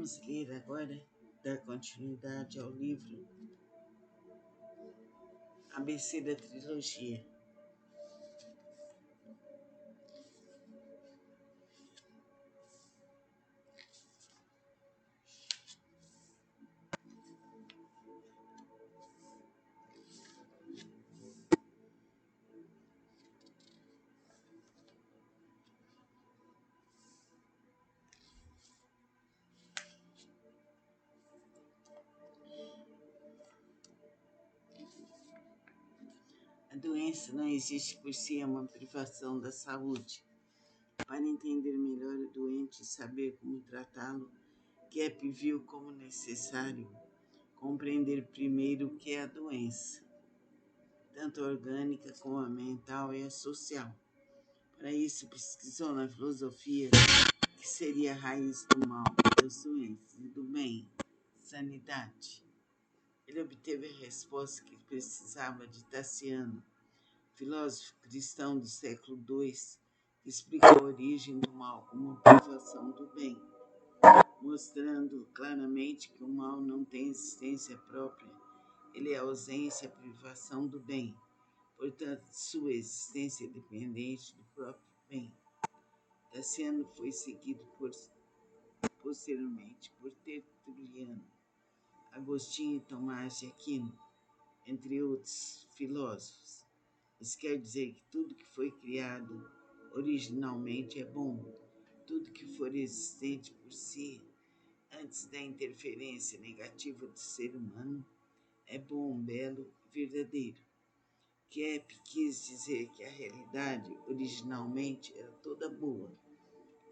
Vamos ler agora, dar continuidade ao livro ABC da Trilogia. A doença não existe por si, é uma privação da saúde. Para entender melhor o doente e saber como tratá-lo, Kepp viu como necessário compreender primeiro o que é a doença, tanto a orgânica como a mental e a social. Para isso, pesquisou na filosofia que seria a raiz do mal, das doenças e do bem, sanidade. Ele obteve a resposta que precisava de Tassiano, filósofo cristão do século II, que explica a origem do mal como uma privação do bem, mostrando claramente que o mal não tem existência própria, ele é a ausência e a privação do bem, portanto, sua existência é dependente do próprio bem. Tassiano foi seguido posteriormente por Tertuliano, Agostinho e Tomás de Aquino, entre outros filósofos. Isso quer dizer que tudo que foi criado originalmente é bom, tudo que for existente por si, antes da interferência negativa do ser humano, é bom, belo e verdadeiro. Kepp quis dizer que a realidade originalmente era toda boa,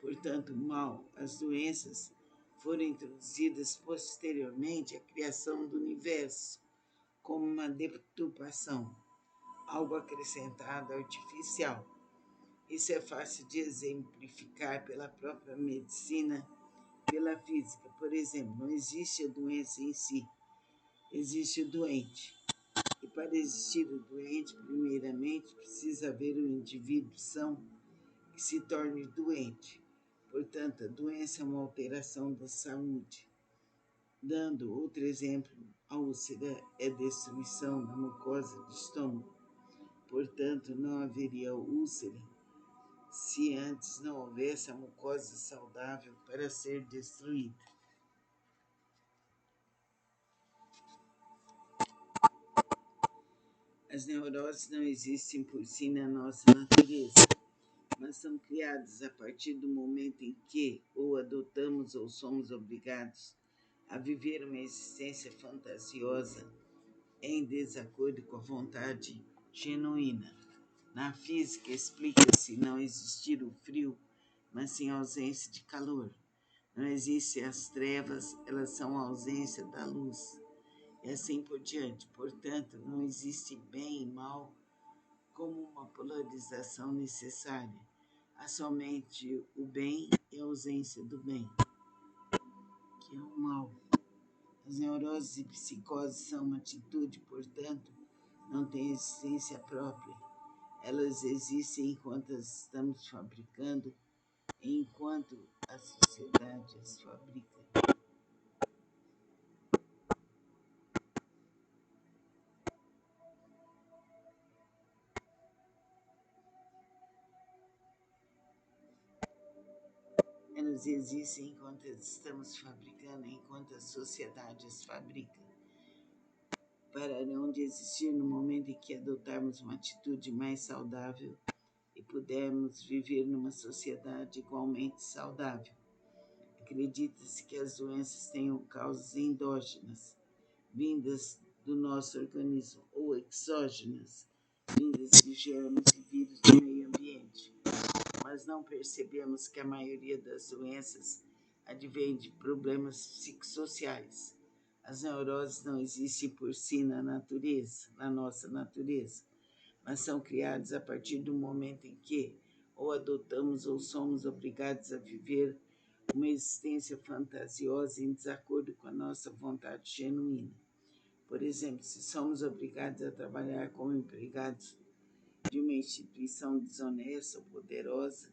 portanto, o mal, as doenças, foram introduzidas posteriormente à criação do universo, como uma deturpação, algo acrescentado artificial. Isso é fácil de exemplificar pela própria medicina, pela física. Por exemplo, não existe a doença em si, existe o doente. E para existir o doente, primeiramente, precisa haver um indivíduo são que se torne doente. Portanto, a doença é uma alteração da saúde. Dando outro exemplo, a úlcera é destruição da mucosa do estômago. Portanto, não haveria úlcera se antes não houvesse a mucosa saudável para ser destruída. As neuroses não existem por si na nossa natureza, mas são criadas a partir do momento em que ou adotamos ou somos obrigados a viver uma existência fantasiosa em desacordo com a vontade genuína. Na física, explica-se não existir o frio, mas sim a ausência de calor. Não existem as trevas, elas são a ausência da luz. E assim por diante. Portanto, não existe bem e mal como uma polarização necessária. Há somente o bem e a ausência do bem, que é o mal. As neuroses e psicoses são uma atitude, portanto, não têm existência própria. Elas existem enquanto as estamos fabricando, enquanto a sociedade as fabrica. Elas existem enquanto as estamos fabricando, enquanto a sociedade as fabrica. Pararão de existir no momento em que adotarmos uma atitude mais saudável e pudermos viver numa sociedade igualmente saudável. Acredita-se que as doenças tenham causas endógenas, vindas do nosso organismo, ou exógenas, vindas de germes e vírus do meio ambiente. Mas não percebemos que a maioria das doenças advém de problemas psicossociais. As neuroses não existem por si na natureza, na nossa natureza, mas são criadas a partir do momento em que ou adotamos ou somos obrigados a viver uma existência fantasiosa em desacordo com a nossa vontade genuína. Por exemplo, se somos obrigados a trabalhar como empregados de uma instituição desonesta ou poderosa,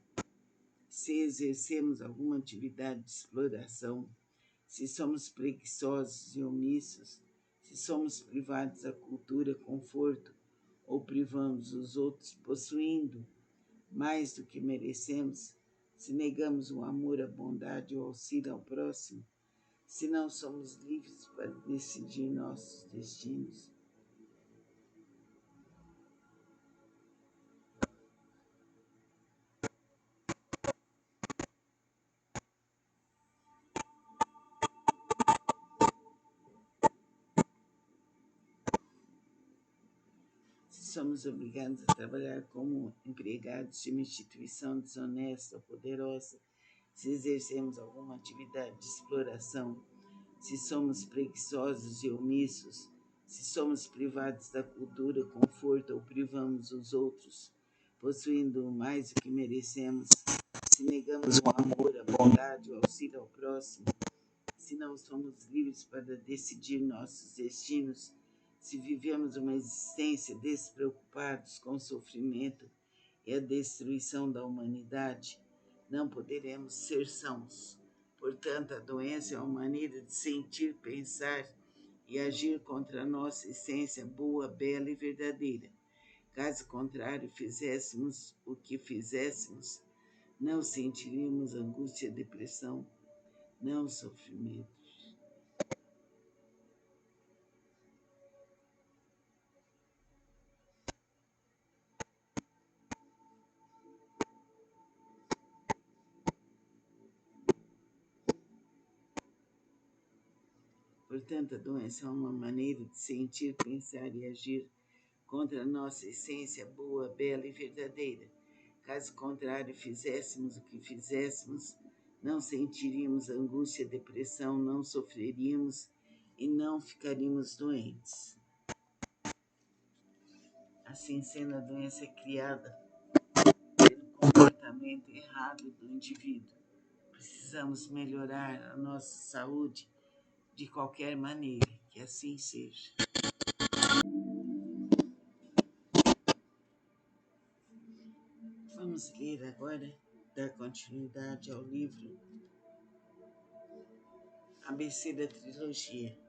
se exercemos alguma atividade de exploração, se somos preguiçosos e omissos, se somos privados da cultura, conforto, ou privamos os outros possuindo mais do que merecemos, se negamos o amor, a bondade ou auxílio ao próximo, se não somos livres para decidir nossos destinos. Se somos obrigados a trabalhar como empregados de uma instituição desonesta ou poderosa, se exercemos alguma atividade de exploração, se somos preguiçosos e omissos, se somos privados da cultura, conforto ou privamos os outros, possuindo mais do que merecemos, se negamos o amor, a bondade, o auxílio ao próximo, se não somos livres para decidir nossos destinos, se vivemos uma existência despreocupados com o sofrimento e a destruição da humanidade, não poderemos ser sãos. Portanto, a doença é uma maneira de sentir, pensar e agir contra a nossa essência boa, bela e verdadeira. Caso contrário, fizéssemos o que fizéssemos, não sentiríamos angústia, depressão, não sofrimento. Portanto, a doença é uma maneira de sentir, pensar e agir contra a nossa essência boa, bela e verdadeira. Caso contrário, fizéssemos o que fizéssemos, não sentiríamos angústia, depressão, não sofreríamos e não ficaríamos doentes. Assim sendo, a doença é criada pelo comportamento errado do indivíduo. Precisamos melhorar a nossa saúde de qualquer maneira, que assim seja. Vamos ler agora, dar continuidade ao livro ABC da Trilogia.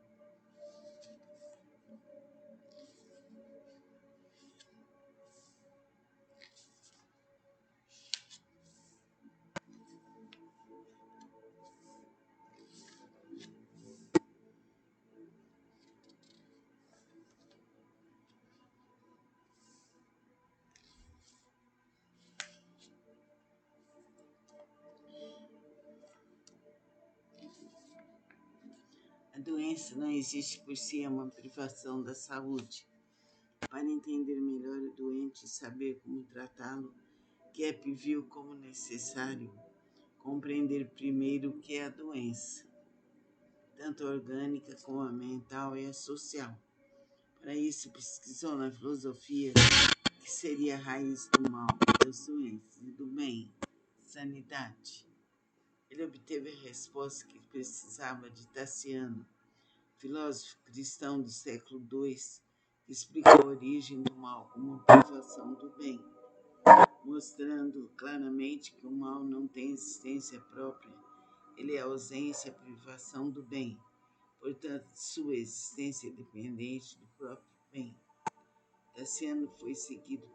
A doença não existe por si, é uma privação da saúde. Para entender melhor o doente e saber como tratá-lo, Kepp viu como necessário compreender primeiro o que é a doença, tanto a orgânica como a mental e a social. Para isso, pesquisou na filosofia que seria a raiz do mal, das doenças e do bem, sanidade. Ele obteve a resposta que precisava de Tassiano, filósofo cristão do século II, que explicou a origem do mal como privação do bem, mostrando claramente que o mal não tem existência própria, ele é a ausência, a privação do bem, portanto, sua existência é dependente do próprio bem. Tassiano foi seguido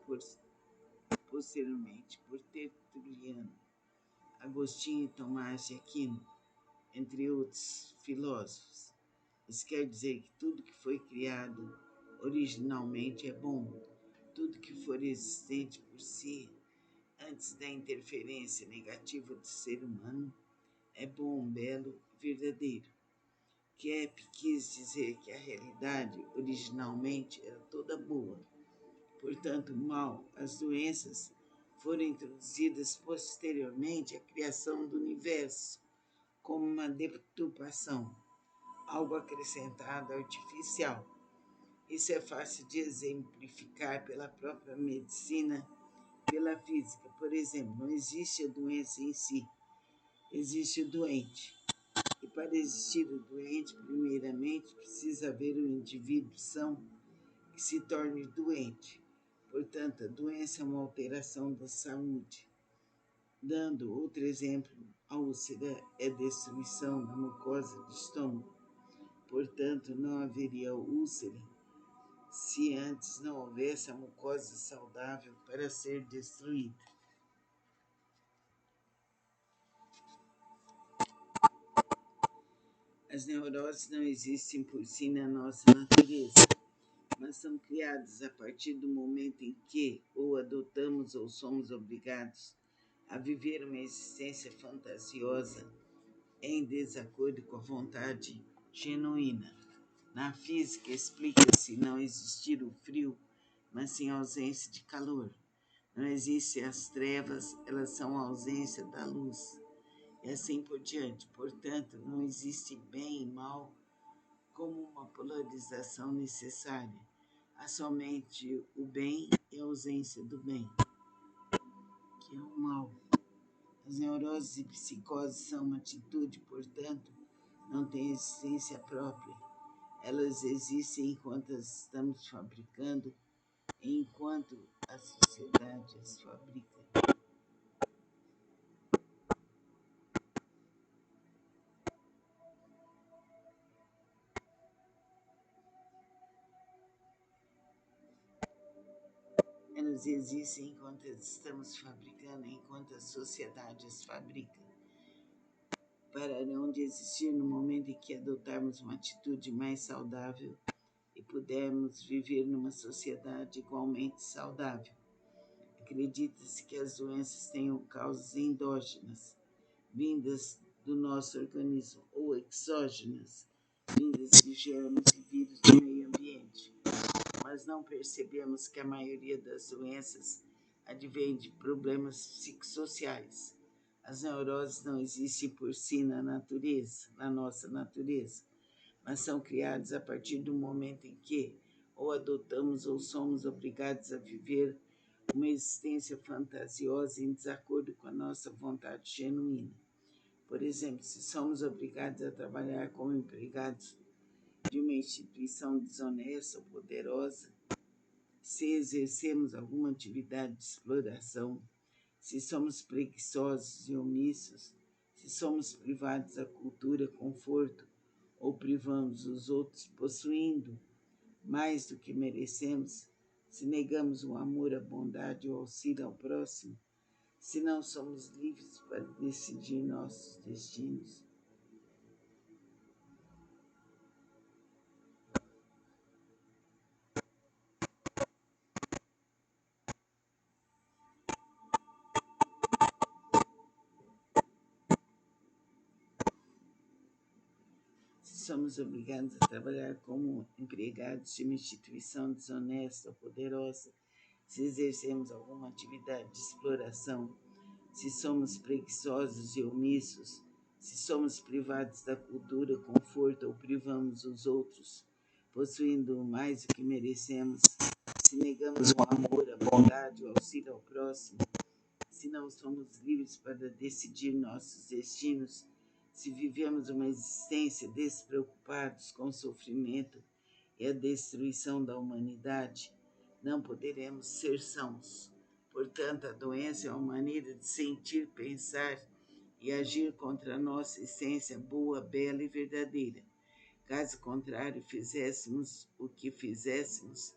posteriormente por Tertuliano, Agostinho e Tomás de Aquino, entre outros filósofos. Isso quer dizer que tudo que foi criado originalmente é bom. Tudo que for existente por si, antes da interferência negativa do ser humano, é bom, belo e verdadeiro. Kepp quis dizer que a realidade originalmente era toda boa. Portanto, o mal, as doenças, foram introduzidas posteriormente à criação do universo, como uma deturpação, algo acrescentado artificial. Isso é fácil de exemplificar pela própria medicina, pela física. Por exemplo, não existe a doença em si, existe o doente. E para existir o doente, primeiramente, precisa haver um indivíduo são que se torne doente. Portanto, a doença é uma alteração da saúde. Dando outro exemplo A úlcera é destruição da mucosa do estômago, portanto, não haveria úlcera se antes não houvesse a mucosa saudável para ser destruída. As neuroses não existem por si na nossa natureza, mas são criadas a partir do momento em que ou adotamos ou somos obrigados a viver uma existência fantasiosa em desacordo com a vontade genuína. Na física, explica-se não existir o frio, mas sim a ausência de calor. Não existem as trevas, elas são a ausência da luz. E assim por diante. Portanto, não existe bem e mal como uma polarização necessária. Há somente o bem e a ausência do bem, que é o mal. As neuroses e psicoses são uma atitude, portanto, não têm existência própria. Elas existem enquanto as estamos fabricando, enquanto a sociedade as fabrica. Elas existem enquanto as estamos fabricando, enquanto a sociedade as fabrica. Pararão de existir no momento em que adotarmos uma atitude mais saudável e pudermos viver numa sociedade igualmente saudável. Acredita-se que as doenças tenham causas endógenas, vindas do nosso organismo, ou exógenas, vindas de germes e vírus do meio ambiente. Mas não percebemos que a maioria das doenças advém de problemas psicossociais. As neuroses não existem por si na natureza, na nossa natureza, mas são criadas a partir do momento em que ou adotamos ou somos obrigados a viver uma existência fantasiosa em desacordo com a nossa vontade genuína. Por exemplo, se somos obrigados a trabalhar como empregados de uma instituição desonesta ou poderosa, se exercemos alguma atividade de exploração, se somos preguiçosos e omissos, se somos privados da cultura, conforto, ou privamos os outros possuindo mais do que merecemos, se negamos o amor, a bondade ou auxílio ao próximo, se não somos livres para decidir nossos destinos. Se somos obrigados a trabalhar como empregados de uma instituição desonesta ou poderosa, se exercemos alguma atividade de exploração, se somos preguiçosos e omissos, se somos privados da cultura, conforto ou privamos os outros, possuindo mais do que merecemos, se negamos o amor, a bondade, o auxílio ao próximo, se não somos livres para decidir nossos destinos, se vivemos uma existência despreocupados com o sofrimento e a destruição da humanidade, não poderemos ser sãos. Portanto, a doença é uma maneira de sentir, pensar e agir contra a nossa essência boa, bela e verdadeira. Caso contrário, fizéssemos o que fizéssemos,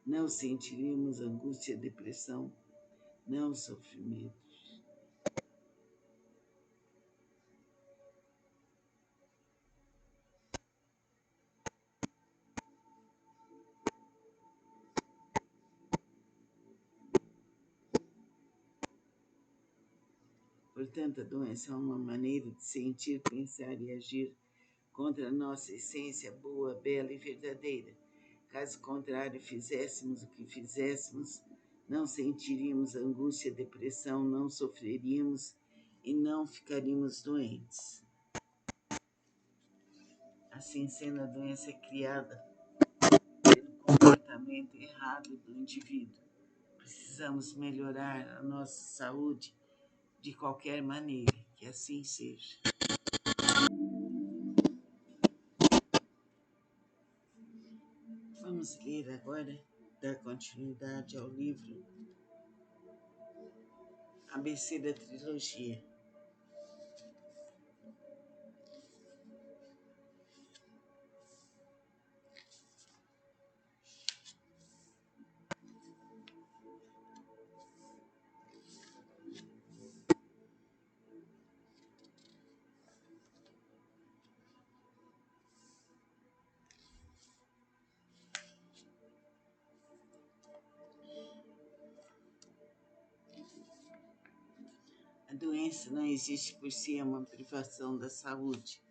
não sentiríamos angústia, depressão, não sofrimento. Portanto, a doença é uma maneira de sentir, pensar e agir contra a nossa essência boa, bela e verdadeira. Caso contrário, fizéssemos o que fizéssemos, não sentiríamos angústia, depressão, não sofreríamos e não ficaríamos doentes. Assim sendo, a doença é criada pelo comportamento errado do indivíduo. Precisamos melhorar a nossa saúde de qualquer maneira, que assim seja. Vamos ler agora, dar continuidade ao livro ABC da Trilogia. A doença não existe por si, é uma privação da saúde.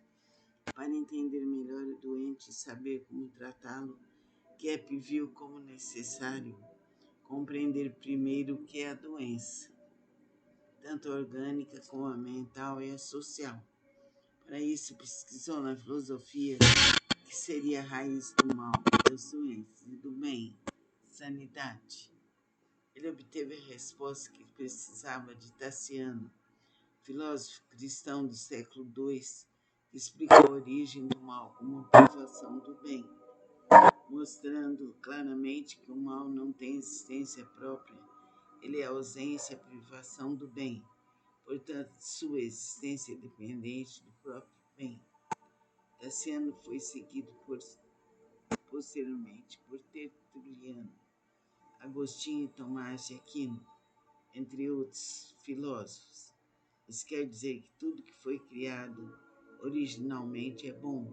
Para entender melhor o doente e saber como tratá-lo, Kepp viu como necessário compreender primeiro o que é a doença, tanto a orgânica como a mental e a social. Para isso, pesquisou na filosofia que seria a raiz do mal, das doenças e do bem, sanidade. Ele obteve a resposta que precisava de Tassiano, filósofo cristão do século II, que explicou a origem do mal como uma privação do bem, mostrando claramente que o mal não tem existência própria, ele é a ausência e a privação do bem, portanto, sua existência é dependente do próprio bem. Tassiano foi seguido posteriormente por Tertuliano, Agostinho e Tomás de Aquino, entre outros filósofos. Isso quer dizer que tudo que foi criado originalmente é bom,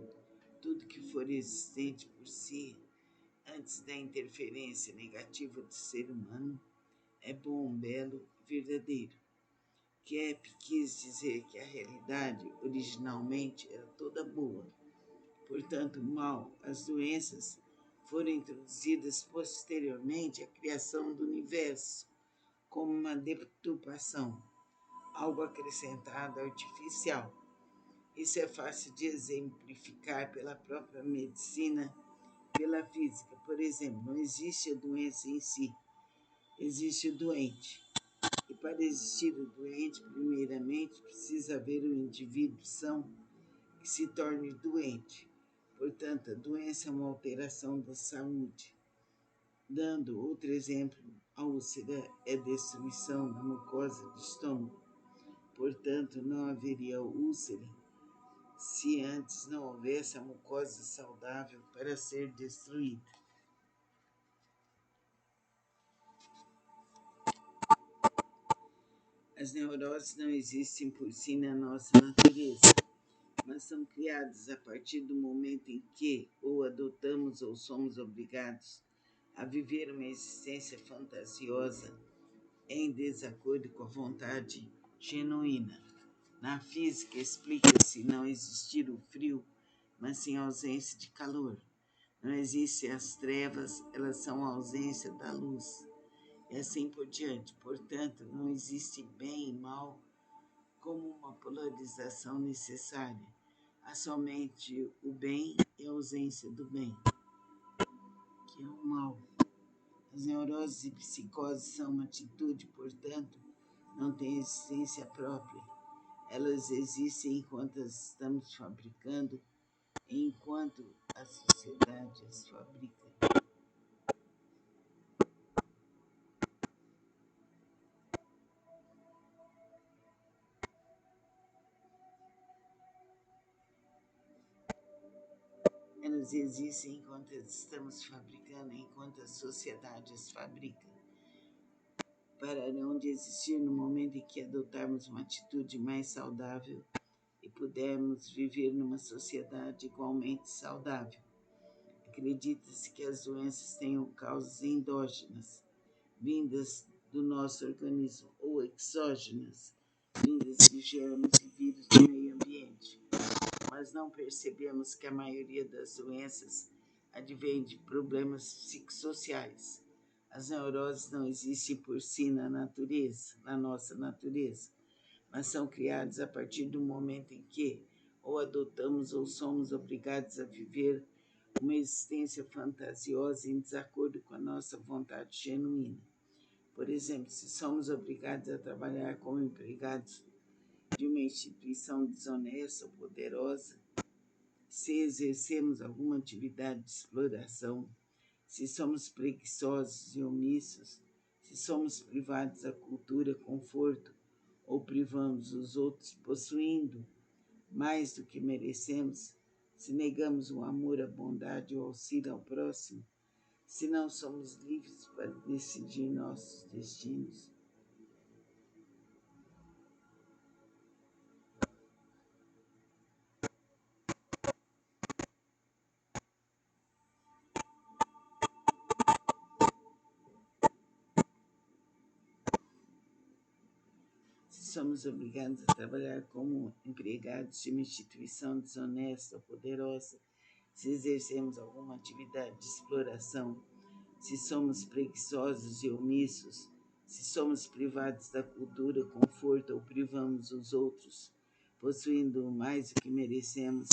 tudo que for existente por si, antes da interferência negativa do ser humano, é bom, belo e verdadeiro. Kepp quis dizer que a realidade originalmente era toda boa. Portanto, o mal, as doenças, foram introduzidas posteriormente à criação do universo, como uma deturpação, algo acrescentado artificial. Isso é fácil de exemplificar pela própria medicina, pela física. Por exemplo, não existe a doença em si, existe o doente. E para existir o doente, primeiramente, precisa haver um indivíduo são que se torne doente. Portanto, a doença é uma alteração da saúde. Dando outro exemplo, a úlcera é destruição da mucosa do estômago. Portanto, não haveria úlcera se antes não houvesse a mucosa saudável para ser destruída. As neuroses não existem por si na nossa natureza, mas são criadas a partir do momento em que ou adotamos ou somos obrigados a viver uma existência fantasiosa em desacordo com a vontade genuína. Na física, explica-se não existir o frio, mas sim a ausência de calor. Não existem as trevas, elas são a ausência da luz. E assim por diante. Portanto, não existe bem e mal como uma polarização necessária. Há somente o bem e a ausência do bem, que é o mal. As neuroses e psicoses são uma atitude, portanto, não têm existência própria. Elas existem enquanto as estamos fabricando, enquanto a sociedade as fabrica. Elas existem enquanto as estamos fabricando, enquanto a sociedade as fabrica. Pararão de existir no momento em que adotarmos uma atitude mais saudável e pudermos viver numa sociedade igualmente saudável. Acredita-se que as doenças tenham causas endógenas, vindas do nosso organismo, ou exógenas, vindas de germes e vírus do meio ambiente. Mas não percebemos que a maioria das doenças advém de problemas psicossociais. As neuroses não existem por si na natureza, na nossa natureza, mas são criadas a partir do momento em que ou adotamos ou somos obrigados a viver uma existência fantasiosa em desacordo com a nossa vontade genuína. Por exemplo, se somos obrigados a trabalhar como empregados de uma instituição desonesta ou poderosa, se exercemos alguma atividade de exploração, se somos preguiçosos e omissos, se somos privados da cultura, conforto, ou privamos os outros possuindo mais do que merecemos, se negamos o amor, a bondade ou auxílio ao próximo, se não somos livres para decidir nossos destinos. Se somos obrigados a trabalhar como empregados de uma instituição desonesta ou poderosa, se exercemos alguma atividade de exploração, se somos preguiçosos e omissos, se somos privados da cultura, conforto ou privamos os outros, possuindo mais do que merecemos,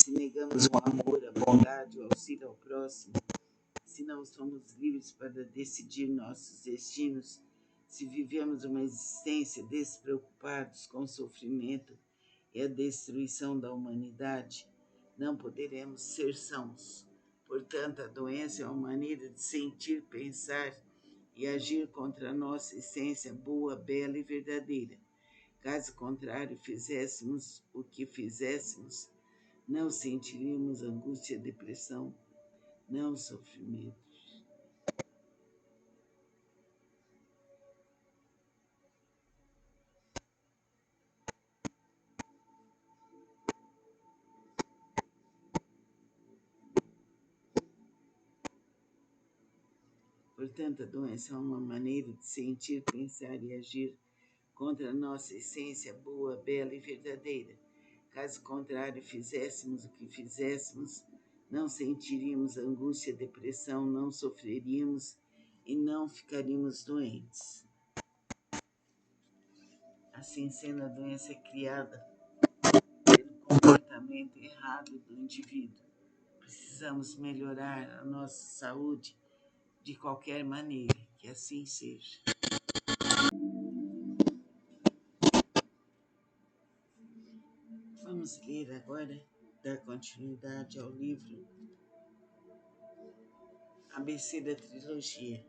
se negamos o amor, a bondade, o auxílio ao próximo, se não somos livres para decidir nossos destinos, se vivemos uma existência despreocupados com o sofrimento e a destruição da humanidade, não poderemos ser sãos. Portanto, a doença é uma maneira de sentir, pensar e agir contra a nossa essência boa, bela e verdadeira. Caso contrário, fizéssemos o que fizéssemos, não sentiríamos angústia, depressão, não sofrimento. Portanto, a doença é uma maneira de sentir, pensar e agir contra a nossa essência boa, bela e verdadeira. Caso contrário, fizéssemos o que fizéssemos, não sentiríamos angústia, depressão, não sofreríamos e não ficaríamos doentes. Assim sendo, a doença é criada pelo comportamento errado do indivíduo. Precisamos melhorar a nossa saúde de qualquer maneira, que assim seja. Vamos ler agora, dar continuidade ao livro ABC da Trilogia.